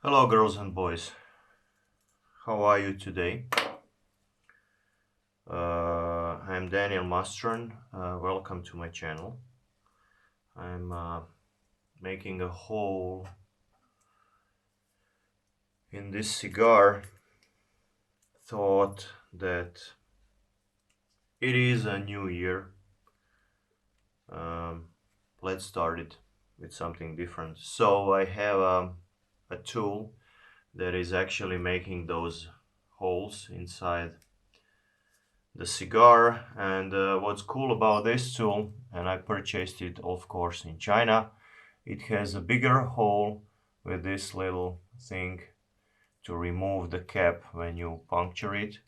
Hello girls and boys, how are you today? I'm Daniel Mustran, welcome to my channel. I'm making a hole in this cigar. Thought that it is a new year. Let's start it with something different. So I have a tool that is actually making those holes inside the cigar, and what's cool about this tool, and I purchased it of course in China, it has a bigger hole with this little thing to remove the cap when you puncture it,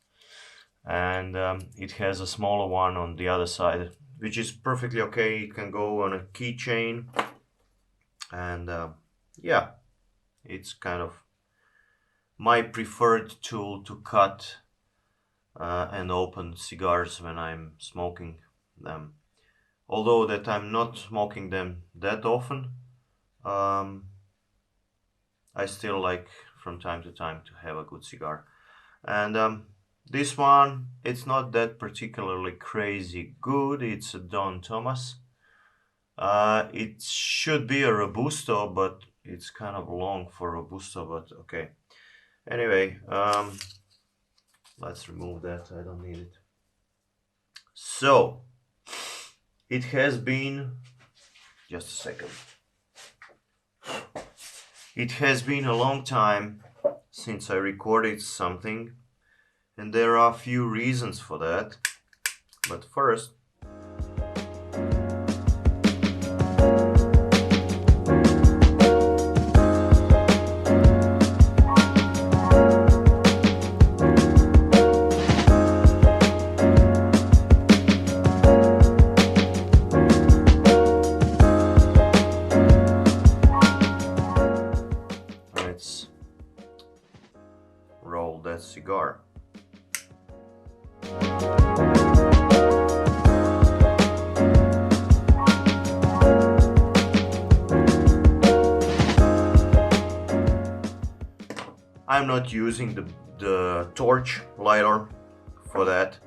and it has a smaller one on the other side, which is perfectly okay. It can go on a keychain, and yeah, it's kind of my preferred tool to cut and open cigars when I'm smoking them. Although that I'm not smoking them that often, I still like from time to time to have a good cigar. And this one, it's not that particularly crazy good. It's a Don Thomas. It should be a Robusto, but it's kind of long for Robusto, but okay. Anyway, let's remove that, I don't need it. So, it has been, just a second. It has been a long time since I recorded something, and there are a few reasons for that. But first, let's roll that cigar. I'm not using the torch lighter for that,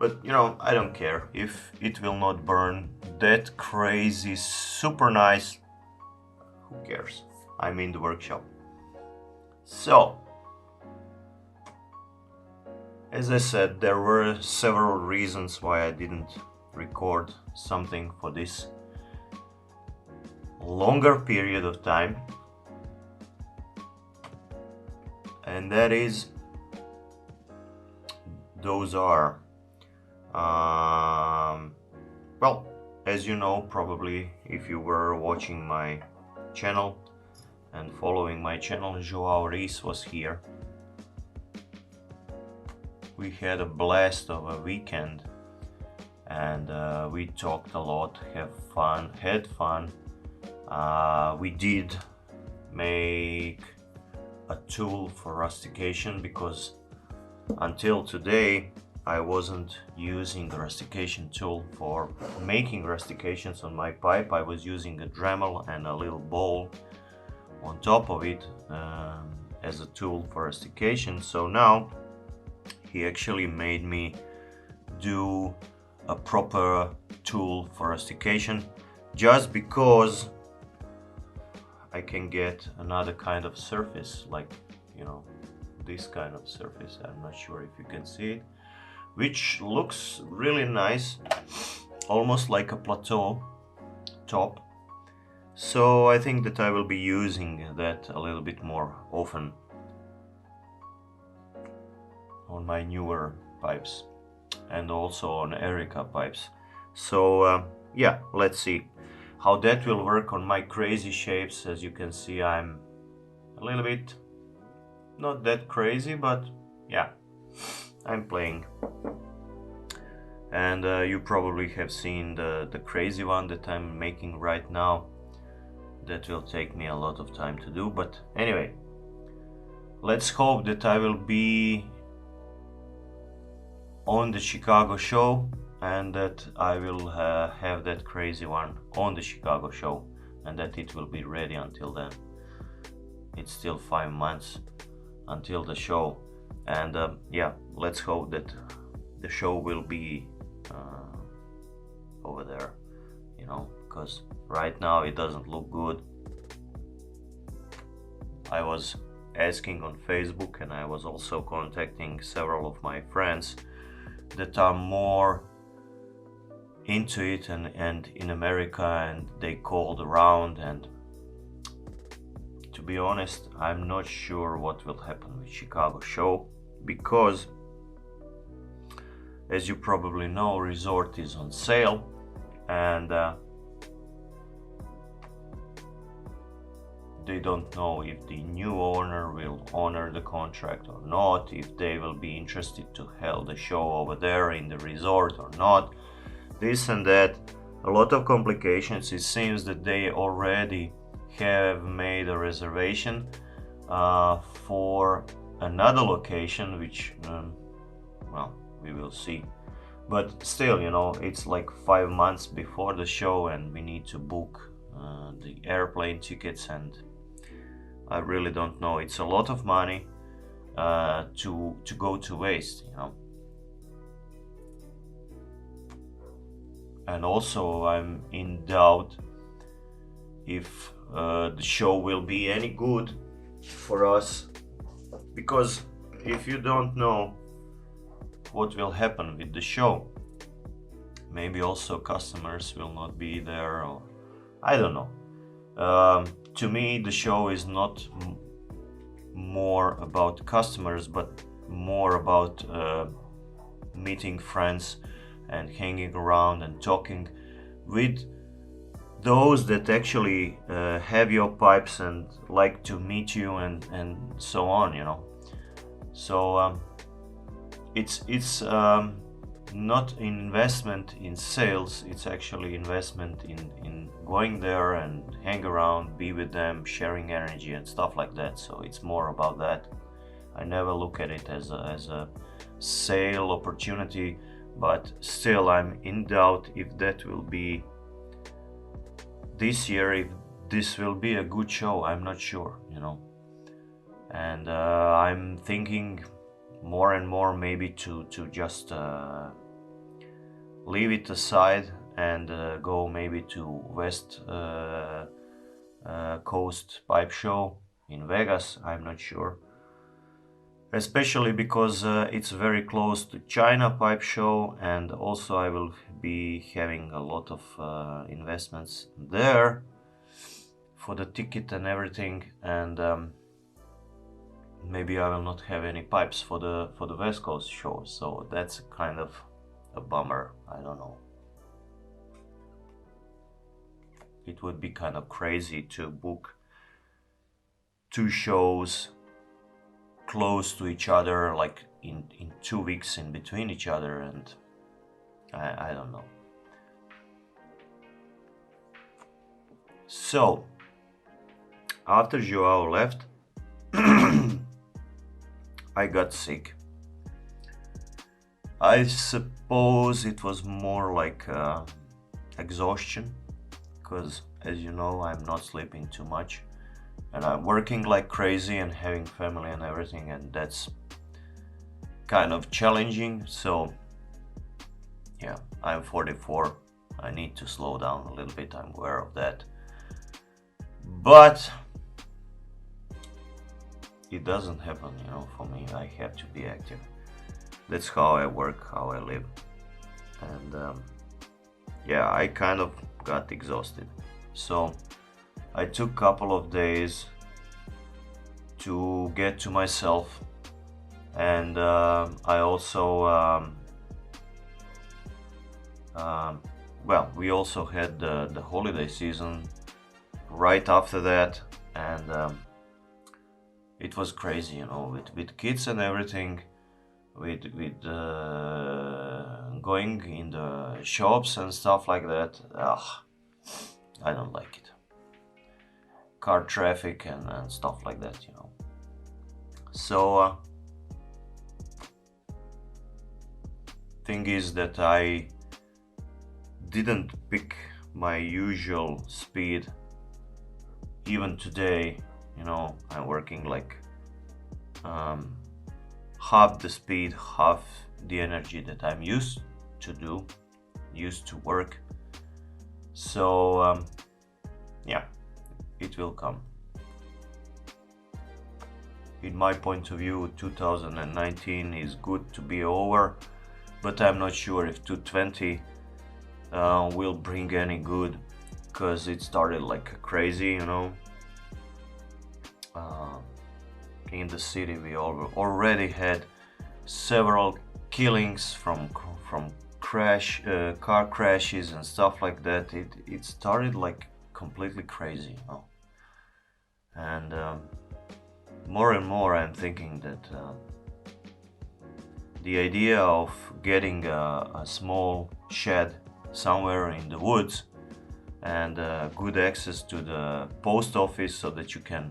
but you know, I don't care if it will not burn that crazy super nice. Who cares? I'm in the workshop. So, as I said, there were several reasons why I didn't record something for this longer period of time, and that is, those are well, as you know, probably if you were watching my channel and following my channel, Joao Reis was here. We had a blast of a weekend, and we talked a lot, had fun. We did make a tool for rustication, because until today I wasn't using the rustication tool for making rustications on my pipe. I was using a Dremel and a little bowl on top of it as a tool for rustication. So now he actually made me do a proper tool for rustication, just because I can get another kind of surface, like, you know, this kind of surface. I'm not sure if you can see it, which looks really nice, almost like a plateau top. So I think that I will be using that a little bit more often on my newer pipes and also on Erica pipes. So yeah, let's see how that will work on my crazy shapes. As you can see, I'm a little bit not that crazy, but yeah, I'm playing. And you probably have seen the crazy one that I'm making right now. That will take me a lot of time to do, but anyway, let's hope that I will be on the Chicago show, and that I will have that crazy one on the Chicago show, and that it will be ready until then. it's still 5 months until the show, and yeah, let's hope that the show will be over there, you know, because right now it doesn't look good. I was asking on Facebook, and I was also contacting several of my friends that are more into it and in America, and they called around, and to be honest, I'm not sure what will happen with Chicago show, because as you probably know, resort is on sale, and they don't know if the new owner will honor the contract or not, if they will be interested to hold the show over there in the resort or not, this and that, a lot of complications. It seems that they already have made a reservation for another location, which well, we will see, but still, you know, it's like 5 months before the show, and we need to book the airplane tickets, and I really don't know. It's a lot of money to go to waste, you know. And also I'm in doubt if the show will be any good for us, because if you don't know what will happen with the show, maybe also customers will not be there, or I don't know. To me, the show is not more about customers, but more about meeting friends and hanging around and talking with those that actually have your pipes and like to meet you, and so on, you know. So it's not investment in sales, it's actually investment in going there and hang around, be with them, sharing energy and stuff like that. So it's more about that. I never look at it as a sale opportunity, but still I'm in doubt if that will be this year, if this will be a good show. I'm not sure, you know. And I'm thinking more and more maybe to just leave it aside and go maybe to West Coast Pipe Show in Vegas. I'm not sure, especially because it's very close to China Pipe Show, and also I will be having a lot of investments there for the ticket and everything, and maybe I will not have any pipes for the West Coast show, so that's kind of a bummer. I don't know. It would be kind of crazy to book two shows close to each other, like in 2 weeks in between each other, and I don't know. So after Joao left, I got sick. I suppose it was more like exhaustion, because as you know, I'm not sleeping too much, and I'm working like crazy and having family and everything, and that's kind of challenging. So yeah, I'm 44. I need to slow down a little bit. I'm aware of that, but it doesn't happen, you know, for me. I have to be active. That's how I work, how I live. And yeah, I kind of got exhausted. So I took a couple of days to get to myself, and I also well, we also had the holiday season right after that, and it was crazy, you know, with kids and everything, with going in the shops and stuff like that. I don't like it. Car traffic and stuff like that, you know. So thing is that I didn't pick my usual speed even today, you know, I'm working like half the speed, half the energy that I'm used to work. So yeah, it will come. In my point of view, 2019 is good to be over, but I'm not sure if 2020 will bring any good, because it started like crazy, you know. In the city we already had several killings from car crashes and stuff like that. It started like completely crazy, you know. And more and more I'm thinking that the idea of getting a small shed somewhere in the woods and good access to the post office so that you can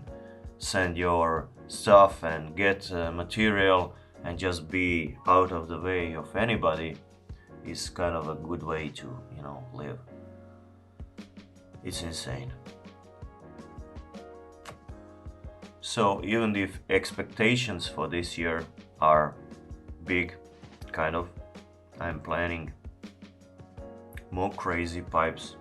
send your stuff and get material and just be out of the way of anybody is kind of a good way to, you know, live. It's insane. So even if expectations for this year are big, kind of, I'm planning more crazy pipes.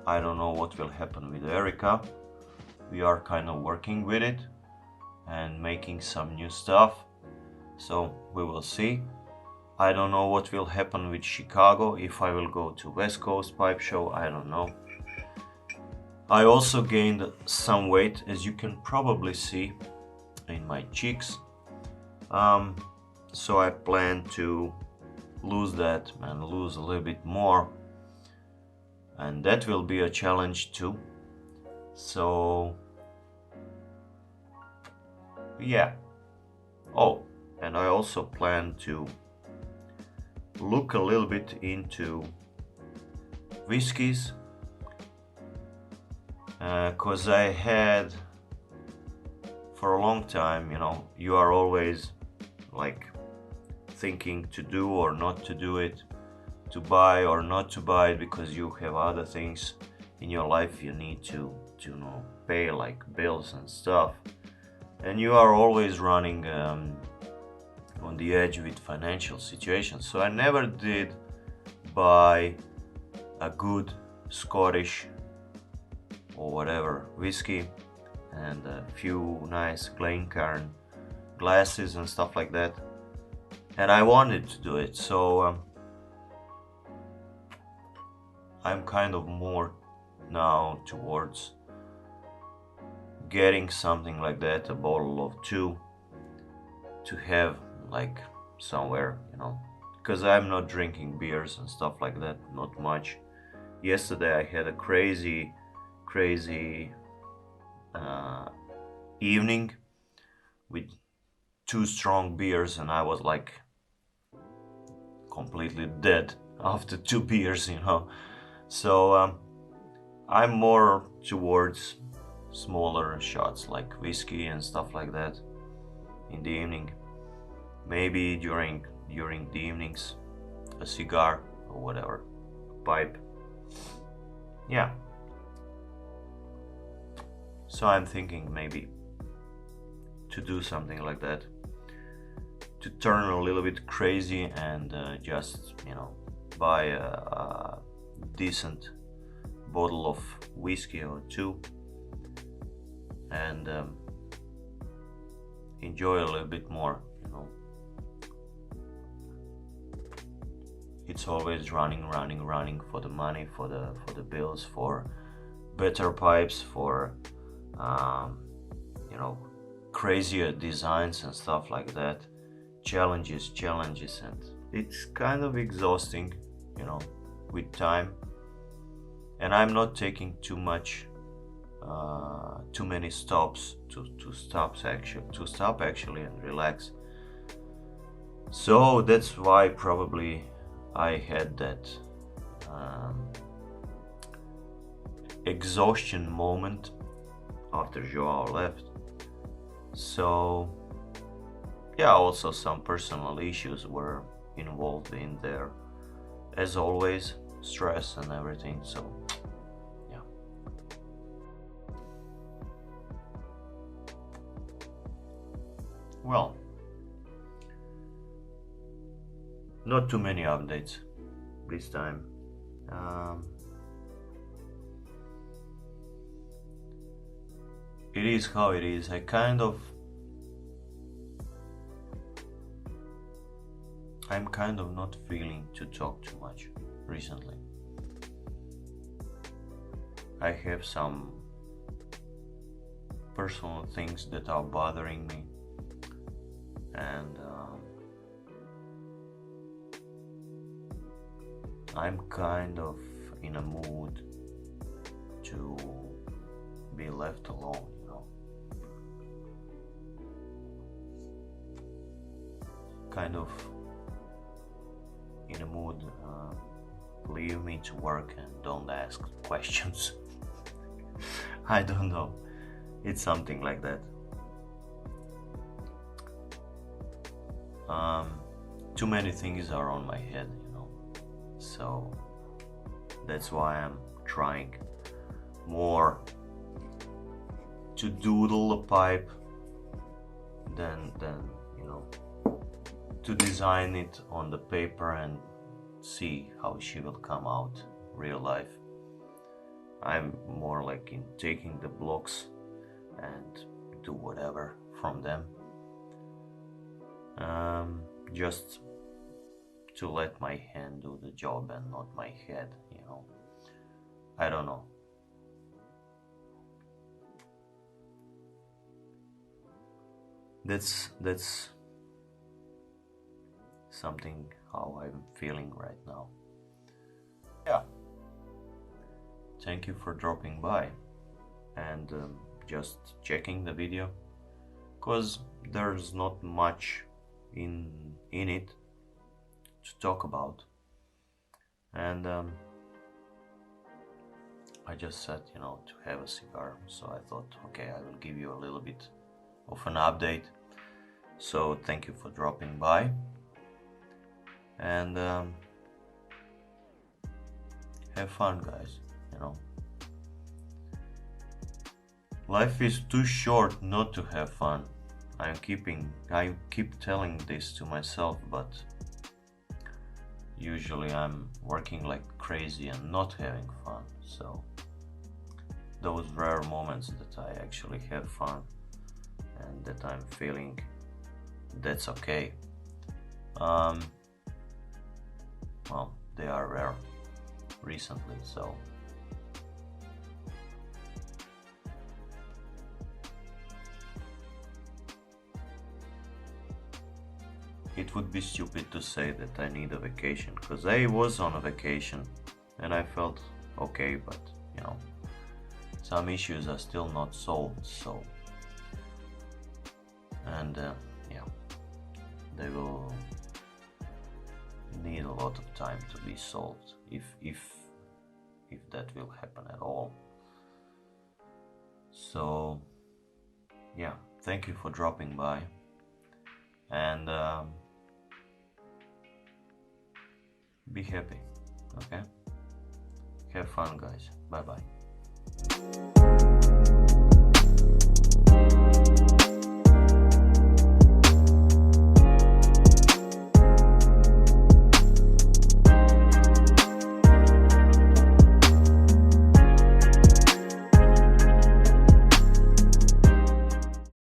I don't know what will happen with Erica. We are kind of working with it and making some new stuff, so we will see. I don't know what will happen with Chicago, if I will go to West Coast Pipe Show, I don't know. I also gained some weight, as you can probably see in my cheeks. So I plan to lose that and lose a little bit more, and that will be a challenge too. So yeah. Oh, and I also plan to look a little bit into whiskeys, cause I had for a long time, you know, you are always like thinking to do or not to do it, to buy or not to buy it, because you have other things in your life you need to you know, pay, like bills and stuff, and you are always running on the edge with financial situations. So I never did buy a good Scottish or whatever whiskey and a few nice Glencairn glasses and stuff like that, and I wanted to do it. So I'm kind of more now towards getting something like that, a bottle of 2 to have like somewhere, you know, because I'm not drinking beers and stuff like that, not much. Yesterday I had a crazy evening with 2 strong beers, and I was like completely dead after 2 beers, you know. So I'm more towards smaller shots like whiskey and stuff like that in the evening. Maybe during the evenings a cigar or whatever, pipe. Yeah. So I'm thinking maybe to do something like that, to turn a little bit crazy and just, you know, buy a decent bottle of whiskey or 2 and enjoy a little bit more, you know. It's always running for the money, for the bills, for better pipes, for you know, crazier designs and stuff like that, challenges, and it's kind of exhausting, you know, with time. And I'm not taking too many stops to stop actually and relax. So that's why probably I had that exhaustion moment after Joao left. So yeah, also some personal issues were involved in there, as always, stress and everything. So yeah, Well, not too many updates this time. It is how it is. I'm kind of not feeling to talk too much recently. I have some personal things that are bothering me, and I'm kind of in a mood to be left alone, you know. Kind of in a mood, leave me to work and don't ask questions. I don't know, it's something like that. Too many things are on my head, you know, so that's why I'm trying more to doodle a pipe than you know, to design it on the paper and see how she will come out real life. I'm more like in taking the blocks and do whatever from them, just to let my hand do the job and not my head, you know. I don't know. That's something how I'm feeling right now. Yeah. Thank you for dropping by and just checking the video, cause there's not much in it to talk about, and I just said, you know, to have a cigar, so I thought, okay, I will give you a little bit of an update. So thank you for dropping by, and have fun, guys, you know. Life is too short not to have fun. I keep telling this to myself, but usually I'm working like crazy and not having fun. So those rare moments that I actually have fun and that I'm feeling that's okay, well, they are rare recently, so it would be stupid to say that I need a vacation, because I was on a vacation and I felt okay, but you know, some issues are still not solved, so, and yeah, they will need a lot of time to be solved, if that will happen at all. So yeah, thank you for dropping by, and be happy, okay? Have fun, guys. Bye bye.